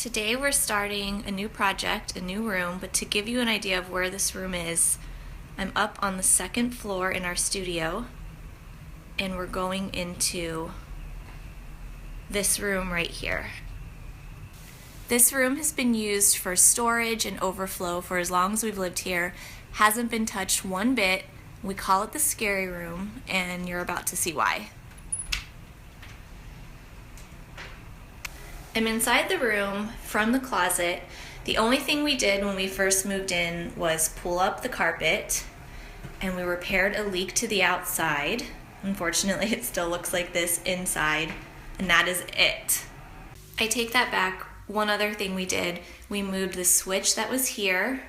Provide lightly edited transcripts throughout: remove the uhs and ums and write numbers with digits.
Today we're starting a new project, a new room, but to give you an idea of where this room is, I'm up on the second floor in our studio and we're going into this room right here. This room has been used for storage and overflow for as long as we've lived here, hasn't been touched one bit. We call it the scary room and you're about to see why. I'm inside the room from the closet. The only thing we did when we first moved in was pull up the carpet and we repaired a leak to the outside. Unfortunately, it still looks like this inside, and that is it. I take that back. One other thing we did, we moved the switch that was here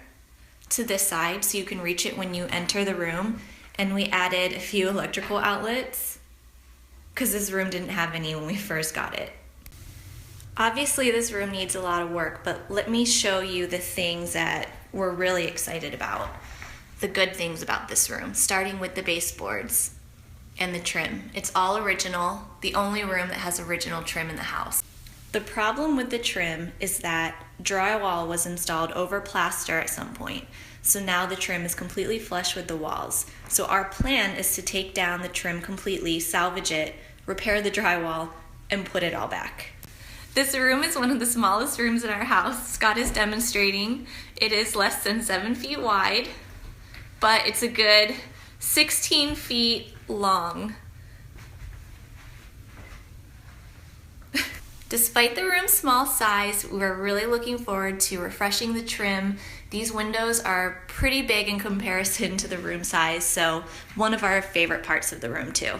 to this side so you can reach it when you enter the room, and we added a few electrical outlets because this room didn't have any when we first got it. Obviously this room needs a lot of work, but let me show you the things that we're really excited about. The good things about this room, starting with the baseboards and the trim. It's all original, the only room that has original trim in the house. The problem with the trim is that drywall was installed over plaster at some point, so now the trim is completely flush with the walls. So our plan is to take down the trim completely, salvage it, repair the drywall, and put it all back. This room is one of the smallest rooms in our house. Scott is demonstrating. It is less than 7 feet wide, but it's a good 16 feet long. Despite the room's small size, we're really looking forward to refreshing the trim. These windows are pretty big in comparison to the room size, so one of our favorite parts of the room too.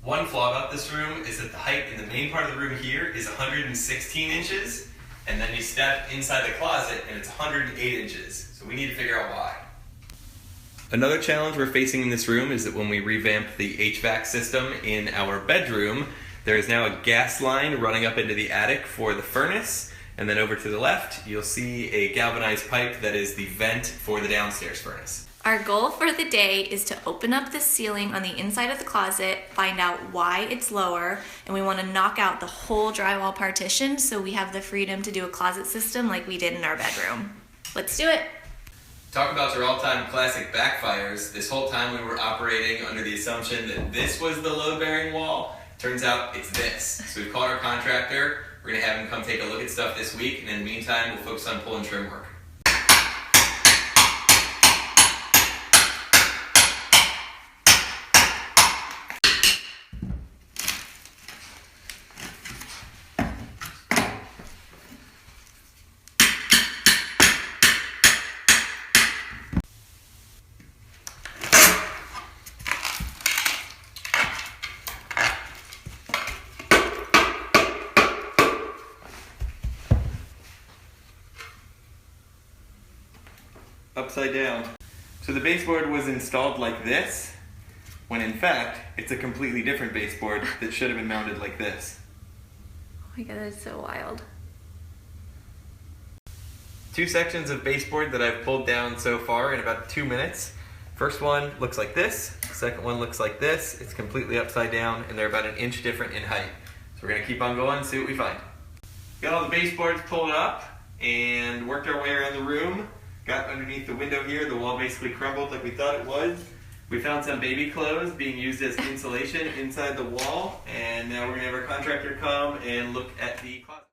One flaw about this room is that the height in the main part of the room here is 116 inches, and then you step inside the closet and it's 108 inches. So we need to figure out why. Another challenge we're facing in this room is that when we revamped the HVAC system in our bedroom, there is now a gas line running up into the attic for the furnace, and then over to the left you'll see a galvanized pipe that is the vent for the downstairs furnace. Our goal for the day is to open up the ceiling on the inside of the closet, find out why it's lower, and we want to knock out the whole drywall partition so we have the freedom to do a closet system like we did in our bedroom. Let's do it! Talk about your all-time classic backfires. This whole time we were operating under the assumption that this was the load-bearing wall. Turns out it's this. So we've called our contractor. We're going to have him come take a look at stuff this week, and in the meantime we'll focus on pulling trim work. Upside down. So the baseboard was installed like this, when in fact it's a completely different baseboard that should have been mounted like this. Oh my god, that's so wild. Two sections of baseboard that I've pulled down so far in about 2 minutes. First one looks like this, second one looks like this. It's completely upside down and they're about 1 inch different in height. So we're going to keep on going and see what we find. Got all the baseboards pulled up and worked our way around the room. Got underneath the window here, the wall basically crumbled like we thought it was. We found some baby clothes being used as insulation inside the wall, and now we're going to have our contractor come and look at the